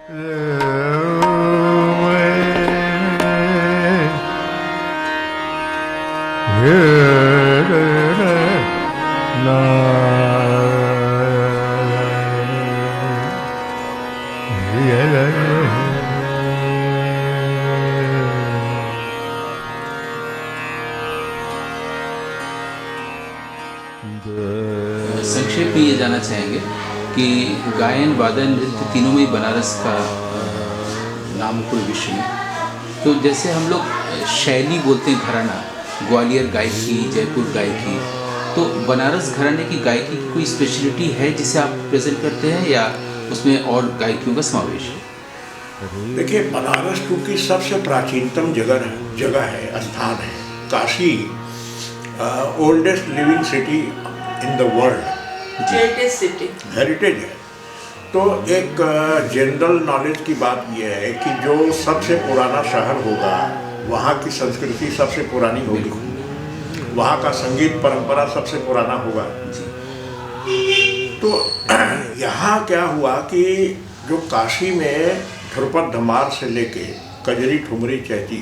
संक्षेप में ये जानना चाहेंगे कि गायन वादन नृत्य तीनों में बनारस का नाम पूरे विश्व में। तो जैसे हम लोग शैली बोलते हैं घराना, ग्वालियर गायकी, जयपुर गायकी, तो बनारस घराने की गायकी की कोई स्पेशलिटी है जिसे आप प्रेजेंट करते हैं या उसमें और गायकियों का समावेश है? देखिए, बनारस क्योंकि सबसे प्राचीनतम जगह है, स्थान है। Kashi oldest living city in the world, heritage है। तो एक जनरल नॉलेज की बात यह है कि जो सबसे पुराना शहर होगा वहाँ की संस्कृति सबसे पुरानी होगी, वहाँ का संगीत परंपरा सबसे पुराना होगा। तो यहाँ क्या हुआ कि जो काशी में ध्रुपद धमार से लेके कजरी ठुमरी चैती,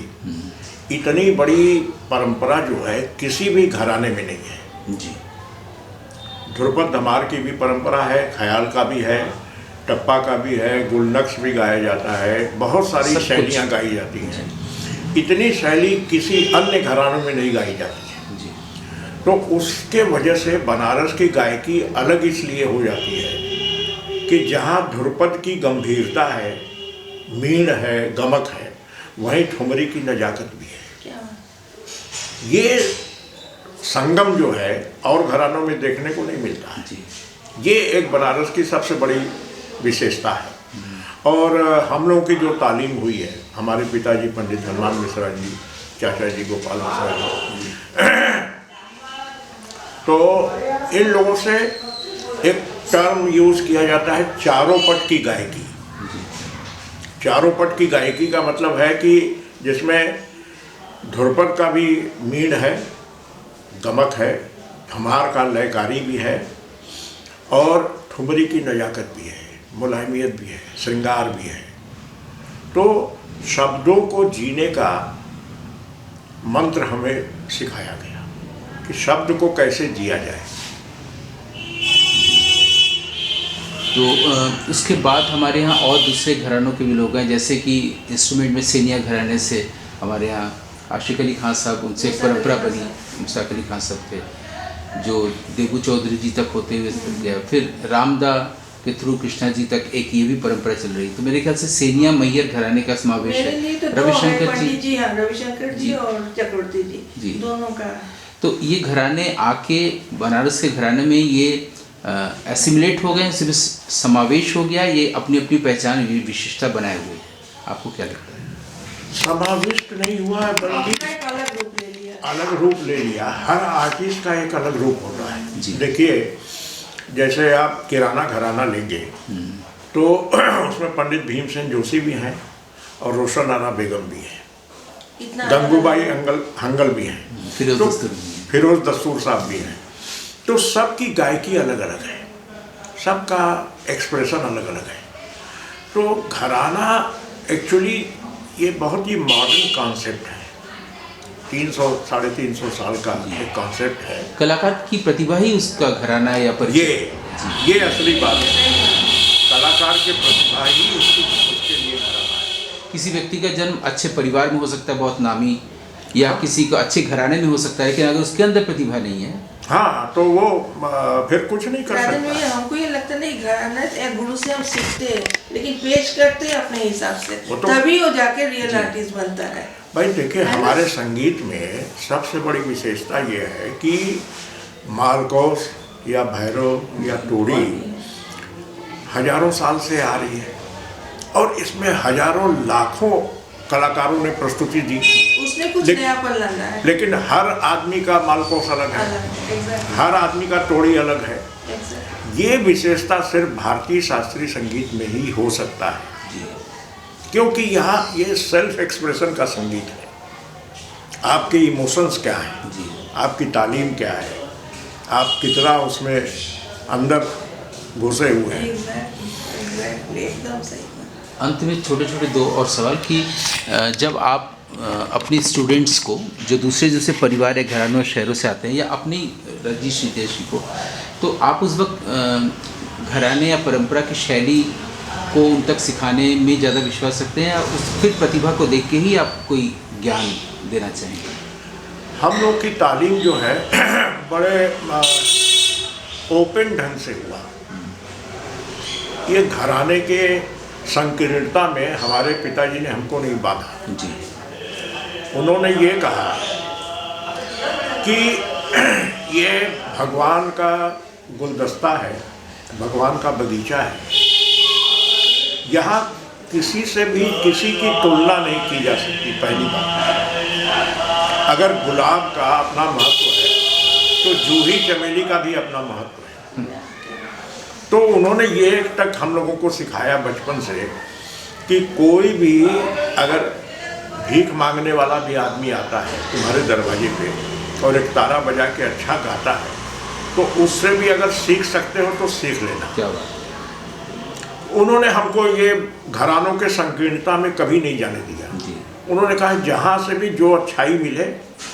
इतनी बड़ी परंपरा जो है किसी भी घराने में नहीं है जी। ध्रुपद धमार की भी परंपरा है, ख्याल का भी है, टप्पा का भी है, गुलनक्श भी गाया जाता है, बहुत सारी शैलियाँ गाई जाती हैं। इतनी शैली किसी अन्य घरानों में नहीं गाई जाती है जी। तो उसके वजह से बनारस की गायकी अलग इसलिए हो जाती है कि जहाँ ध्रुपद की गंभीरता है, मीण है, गमक है, वहीं ठुमरी की नजाकत भी है। ये संगम जो है और घरानों में देखने को नहीं मिलता है जी। ये एक बनारस की सबसे बड़ी विशेषता है। और हम लोगों की जो तालीम हुई है, हमारे पिताजी पंडित हनुमान मिश्रा जी, चाचा जी गोपाल मिश्रा जी, तो इन लोगों से एक टर्म यूज किया जाता है चारों पट की गायकी। चारों पट की गायकी का मतलब है कि जिसमें ध्रुपद का भी मीण है, गमक है, धमार का लयकारी भी है और ठुमरी की नजाकत भी है, मुलायमियत भी है, श्रृंगार भी है। तो शब्दों को जीने का मंत्र हमें सिखाया गया कि शब्द को कैसे जिया जाए। तो इसके बाद हमारे यहाँ और दूसरे घरानों के भी लोग हैं, जैसे कि इंस्ट्रूमेंट में सेनिया घराने से हमारे यहाँ आशिक अली खान साहब, उनसे एक परंपरा बनी, मुश्ताक अली खान साहब थे जो देबू चौधरी जी तक होते हुए गया, फिर रामदा के थ्रू कृष्णा जी तक एक ये भी परंपरा चल रही। तो मेरे ख्याल से सेनिया मैयर घराने का समावेश है। तो रविशंकर जी, हाँ, रविशंकर जी और चक्रवर्ती जी दोनों का। तो ये घराने आके बनारस के घराने में ये एसिमुलेट हो गए, सिर्फ समावेश हो गया, ये अपनी अपनी पहचान विशिष्टता बनाए हुए। आपको क्या लगता है? समाविष्ट नहीं हुआ है बल्कि अलग रूप ले लिया। हर आर्टिस्ट का एक अलग रूप होता है। देखिए, जैसे आप किराना घराना लेंगे तो उसमें पंडित भीमसेन जोशी भी हैं और रोशन आरा बेगम भी हैं, गंगूबाई हंगल भी हैं, फिरोज दस्तूर साहब भी हैं। तो सबकी गायकी अलग अलग है, सबका एक्सप्रेशन अलग अलग है। तो घराना एक्चुअली ये बहुत ही मॉडर्न कॉन्सेप्ट है, 300-350 साल का एक कॉन्सेप्ट है। कलाकार की प्रतिभा ही उसका घराना या ये असली बात है। कलाकार के प्रतिभा ही उसके लिए घराना है। किसी व्यक्ति का जन्म अच्छे परिवार में हो सकता है, बहुत नामी, या किसी को अच्छे घराने में हो सकता है, लेकिन अगर उसके अंदर प्रतिभा नहीं है, हाँ, तो वो फिर कुछ नहीं कर सकता। हमको ये लगता नहीं, घराना या गुरु से हम सीखते हैं, लेकिन पेश करते हैं अपने हिसाब से, तभी वो जाके रियल आर्टिस्ट बनता है। भाई देखिए, हमारे संगीत में सबसे बड़ी विशेषता ये है कि मालकोस या भैरव या तोड़ी हजारों साल से आ रही है और इसमें हजारों लाखों कलाकारों ने प्रस्तुति दी। उसने कुछ नयापन लाना है, लेकिन हर आदमी का मालकोस अलग है, हर आदमी का तोड़ी अलग है। ये विशेषता सिर्फ भारतीय शास्त्रीय संगीत में ही हो सकता है, क्योंकि यहाँ ये सेल्फ एक्सप्रेशन का संगीत है। आपके इमोशंस क्या हैं, आपकी तालीम क्या है, आप कितना उसमें अंदर घुसे हुए हैं। एकदम सही। अंत में छोटे छोटे दो और सवाल कि जब आप अपनी स्टूडेंट्स को जो दूसरे परिवार या घरानों शहरों से आते हैं या अपनी रजिश निदेशी को, तो आप उस वक्त घराने या परंपरा की शैली को उन तक सिखाने में ज़्यादा विश्वास रखते हैं या उस फिर प्रतिभा को देख के ही आप कोई ज्ञान देना चाहेंगे? हम लोग की तालीम जो है बड़े ओपन ढंग से हुआ। ये घराने के संकीर्णता में हमारे पिताजी ने हमको नहीं बांधा जी। उन्होंने ये कहा कि ये भगवान का गुलदस्ता है, भगवान का बगीचा है, यहाँ किसी से भी किसी की तुलना नहीं की जा सकती। पहली बात, अगर गुलाब का अपना महत्व है तो जूही चमेली का भी अपना महत्व है। तो उन्होंने ये तक हम लोगों को सिखाया बचपन से कि कोई भी अगर भीख मांगने वाला भी आदमी आता है तुम्हारे दरवाजे पे और एक तारा बजा के अच्छा गाता है तो उससे भी अगर सीख सकते हो तो सीख लेना। क्या बात। उन्होंने हमको ये घरानों के संकीर्णता में कभी नहीं जाने दिया जी। उन्होंने कहा जहाँ से भी जो अच्छाई मिले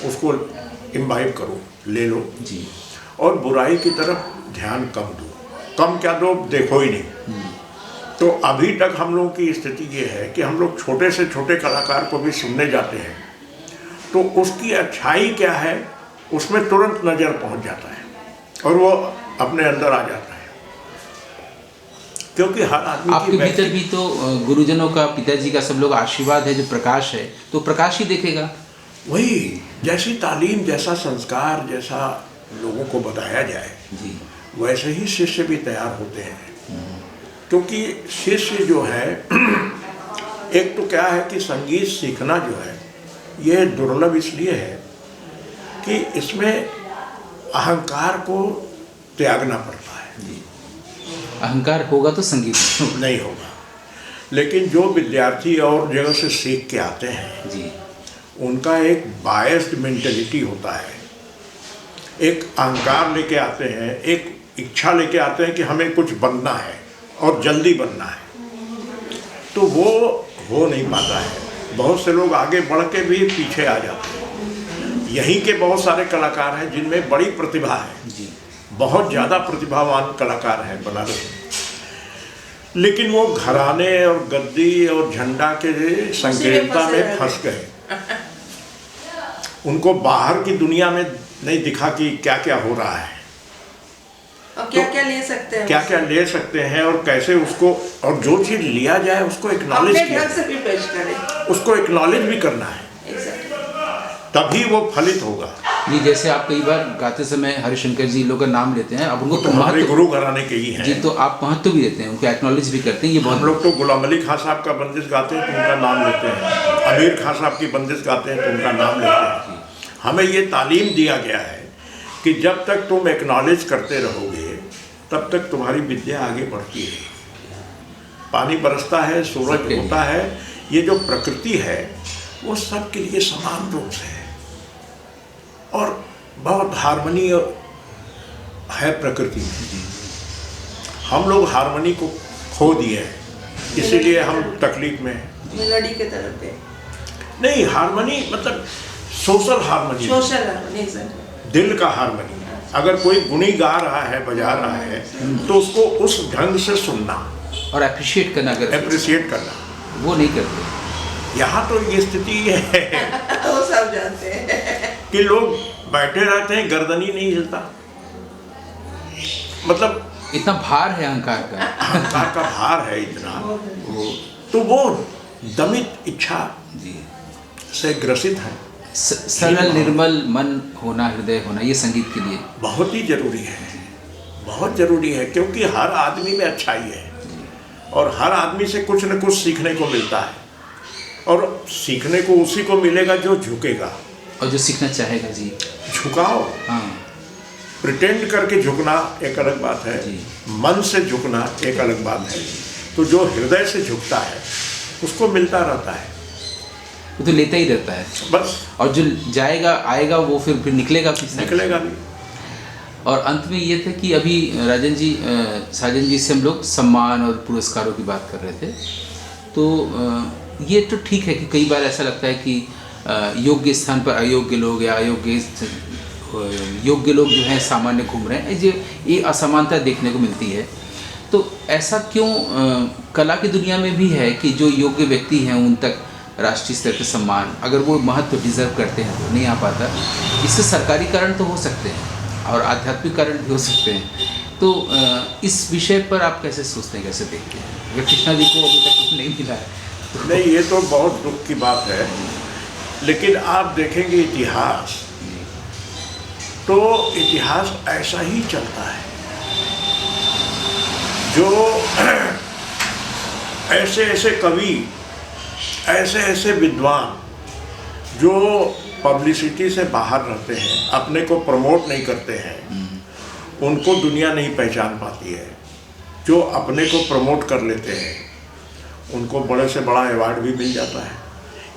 उसको इम्बाइब करो, ले लो जी। और बुराई की तरफ ध्यान कम दो। कम क्या दो, देखो ही नहीं। तो अभी तक हम लोगों की स्थिति ये है कि हम लोग छोटे से छोटे कलाकार को भी सुनने जाते हैं तो उसकी अच्छाई क्या है उसमें तुरंत नज़र पहुंच जाता है और वो अपने अंदर आ जाता है, क्योंकि हर आदमी आपके भीतर भी तो गुरुजनों का, पिताजी का, सब लोग आशीर्वाद है, जो प्रकाश है तो प्रकाश ही देखेगा। वही जैसी तालीम, जैसा संस्कार, जैसा लोगों को बताया जाए जी। वैसे ही शिष्य भी तैयार होते हैं। क्योंकि शिष्य जो है एक तो क्या है कि संगीत सीखना जो है ये दुर्लभ इसलिए है कि इसमें अहंकार को त्यागना पड़ता है। जी। अहंकार होगा तो संगीत नहीं होगा। लेकिन जो विद्यार्थी और जगह से सीख के आते हैं जी, उनका एक बायस्ड मेंटेलिटी होता है, एक अहंकार लेके आते हैं, एक इच्छा लेके आते हैं कि हमें कुछ बनना है और जल्दी बनना है, तो वो हो नहीं पाता है। बहुत से लोग आगे बढ़ के भी पीछे आ जाते हैं। यहीं के बहुत सारे कलाकार हैं जिनमें बड़ी प्रतिभा है जी। बहुत ज़्यादा प्रतिभावान कलाकार हैं बनारस में, लेकिन वो घराने और गद्दी और झंडा के संकीर्णता में फंस गए। उनको बाहर की दुनिया में नहीं दिखा कि क्या क्या हो रहा है और क्या क्या ले सकते हैं, क्या क्या ले सकते हैं और कैसे उसको, और जो चीज़ लिया जाए उसको एक्नॉलेज किया, से भी पेश करें, उसको एक्नॉलेज भी करना है, तभी वो फलित होगा। नहीं, जैसे आप कई बार गाते समय हरिशंकर जी लोग का नाम लेते हैं, अब उनको तो हमारे गुरु घराने के ही हैं जी, तो आप महत्व भी देते हैं, उनको एक्नॉलेज भी करते हैं। ये बहुत हम लोग तो गुलाम अली खां साहब का बंदिश गाते हैं तो उनका नाम लेते हैं, अमीर खां साहब की बंदिश गाते हैं तो उनका नाम लेते हैं। हमें ये तालीम दिया गया है कि जब तक तुम एक्नॉलेज करते रहोगे तब तक तुम्हारी विद्या आगे बढ़ती है। पानी बरसता है, सूरज होता है, ये जो प्रकृति है वो सबके लिए समान रूप से है और बहुत हार्मनी है प्रकृति में। हम लोग हार्मनी को खो दिए हैं, इसीलिए हम तकलीफ में हैं। मेलोडी के तरफ पे नहीं, हार्मनी मतलब सोशल हार्मनी, सोशल हार्मनी, दिल का हार्मनी। अगर कोई गुणी गा रहा है, बजा रहा है तो उसको उस ढंग से सुनना और अप्रिशिएट करना, अगर अप्रिशिएट करना, वो नहीं करते। यहाँ तो ये स्थिति है वो सब जानते हैं कि लोग बैठे रहते हैं, गर्दन ही नहीं हिलता। मतलब इतना भार है अहंकार का, अहंकार का भार है इतना, तो वो दमित इच्छा जी, से ग्रसित है। सरल निर्मल मन होना, हृदय होना, ये संगीत के लिए बहुत ही जरूरी है, बहुत जरूरी है, क्योंकि हर आदमी में अच्छाई है और हर आदमी से कुछ न कुछ सीखने को मिलता है और सीखने को उसी को मिलेगा जो झुकेगा और जो सीखना चाहेगा। जी, झुकाओ। हाँ, प्रिटेंड करके झुकना एक अलग बात है, मन से झुकना एक अलग बात है। तो जो हृदय से झुकता है उसको मिलता रहता है, वो तो लेता ही रहता है बस। और जो जाएगा आएगा वो फिर निकलेगा भी। और अंत में ये था कि अभी राजन जी, साजन जी से हम लोग सम्मान और पुरस्कारों की बात कर रहे थे, तो ये तो ठीक है कि कई बार ऐसा लगता है कि योग्य स्थान पर अयोग्य लोग या योग्य लोग जो हैं सामान्य घूम रहे हैं, ये असमानता देखने को मिलती है। तो ऐसा क्यों कला की दुनिया में भी है कि जो योग्य व्यक्ति हैं उन तक राष्ट्रीय स्तर के सम्मान, अगर वो महत्व डिजर्व करते हैं तो नहीं आ पाता। इससे सरकारी कारण तो हो सकते हैं और आध्यात्मिक कारण भी हो सकते हैं। तो इस विषय पर आप कैसे सोचते हैं, कैसे देखते हैं? अगर कृष्णा जी को अभी तक कुछ नहीं मिला है तो नहीं, ये तो बहुत दुख की बात है। लेकिन आप देखेंगे इतिहास, तो इतिहास ऐसा ही चलता है। जो ऐसे ऐसे कवि, ऐसे ऐसे विद्वान जो पब्लिसिटी से बाहर रहते हैं, अपने को प्रमोट नहीं करते हैं, उनको दुनिया नहीं पहचान पाती है। जो अपने को प्रमोट कर लेते हैं उनको बड़े से बड़ा अवार्ड भी मिल जाता है।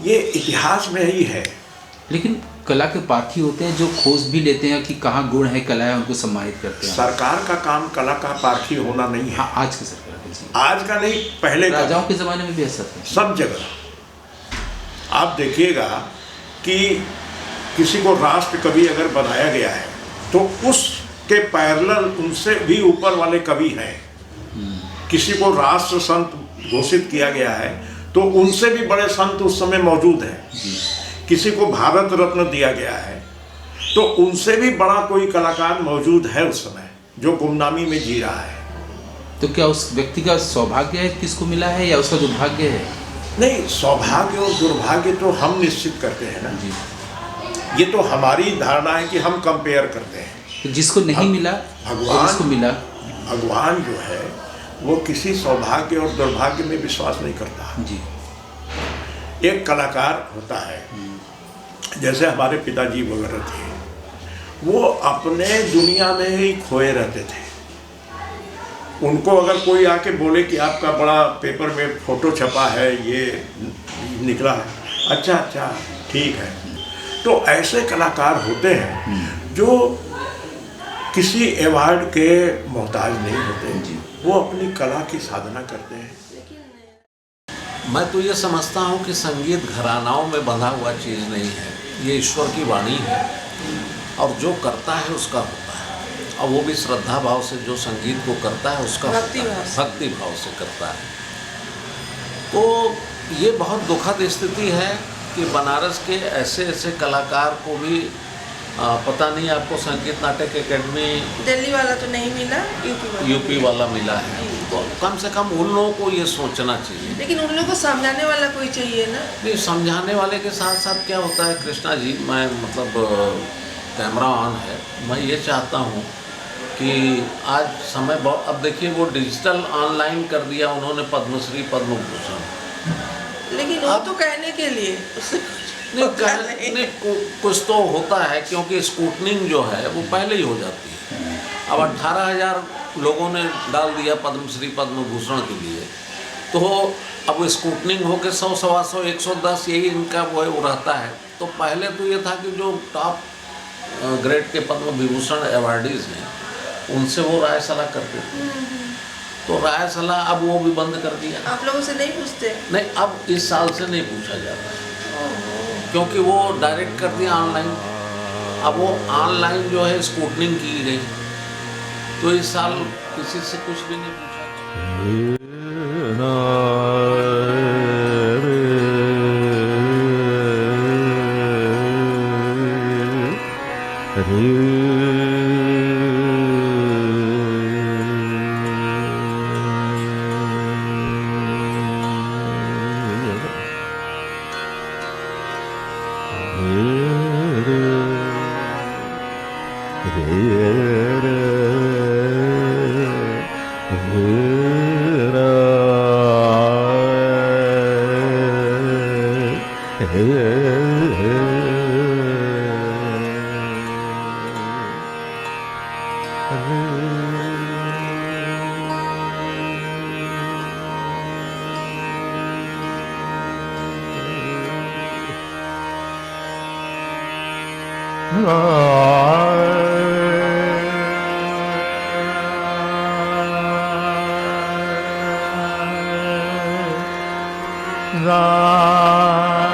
ये इतिहास में ही है। लेकिन कला के पार्थी होते हैं जो खोज भी लेते हैं कि कहाँ गुण है, कला है, उनको सम्मानित करते हैं। सरकार का काम कला का पार्थी होना नहीं है। हाँ, आज की सरकार का जी। आज का नहीं, पहले का। राजाओं के ज़माने में भी ऐसा था। सब जगह आप देखिएगा कि किसी को राष्ट्र कवि अगर बनाया गया है तो उसके पैरेलल उनसे भी ऊपर वाले कवि हैं। किसी को राष्ट्र संत घोषित किया गया है तो उनसे भी बड़े संत उस समय मौजूद हैं। किसी को भारत रत्न दिया गया है तो उनसे भी बड़ा कोई कलाकार मौजूद है उस समय, जो गुमनामी में जी रहा है। तो क्या उस व्यक्ति का सौभाग्य है किसको मिला है या उसका दुर्भाग्य है? नहीं, सौभाग्य और दुर्भाग्य तो हम निश्चित करते हैं ना जी। ये तो हमारी धारणा है कि हम कंपेयर करते हैं। तो जिसको नहीं मिला और जिसको मिला, भगवान जो है वो किसी सौभाग्य और दुर्भाग्य में विश्वास नहीं करता जी। एक कलाकार होता है, जैसे हमारे पिताजी वगैरह थे, वो अपने दुनिया में ही खोए रहते थे। उनको अगर कोई आके बोले कि आपका बड़ा पेपर में फोटो छपा है, ये निकला है, अच्छा अच्छा ठीक है, तो ऐसे कलाकार होते हैं जो किसी अवार्ड के मोहताज नहीं होते। वो अपनी कला की साधना करते हैं। मैं तो ये समझता हूँ कि संगीत घरानाओं में बंधा हुआ चीज़ नहीं है, ये ईश्वर की वाणी है और जो करता है उसका होता है, और वो भी श्रद्धा भाव से जो संगीत को करता है उसका भक्ति भाव से करता है। तो ये बहुत दुखद स्थिति है कि बनारस के ऐसे ऐसे कलाकार को भी पता नहीं, आपको संगीत नाटक एकेडमी दिल्ली वाला तो नहीं मिला, यूपी वाला मिला है। तो कम से कम उन लोगों को ये सोचना चाहिए। लेकिन उन लोगों को समझाने वाला कोई चाहिए ना। नहीं, समझाने वाले के साथ साथ क्या होता है कृष्णा जी, मैं मतलब कैमरा ऑन है, मैं ये चाहता हूँ कि आज समय बहुत, अब देखिए वो डिजिटल ऑनलाइन कर दिया उन्होंने पद्मश्री पद्म भूषण। लेकिन वो तो कहने के लिए नहीं, कुछ तो होता है, क्योंकि स्कूटनिंग जो है वो पहले ही हो जाती है। अब 18,000 लोगों ने डाल दिया पद्मश्री पद्म भूषण के लिए, तो अब स्कूटनिंग होकर 100, 125, 110 यही इनका वो रहता है। तो पहले तो ये था कि जो टॉप ग्रेड के पद्म विभूषण अवार्डीज हैं उनसे वो राय सलाह करते थे। तो राय सलाह अब वो भी बंद कर दिया। आप लोगों से नहीं पूछते? नहीं, अब इस साल से नहीं पूछा जाता है क्योंकि वो डायरेक्ट कर दिया ऑनलाइन। अब वो ऑनलाइन जो है स्कूटनिंग की गई, तो इस साल किसी से कुछ भी नहीं पूछा। राम।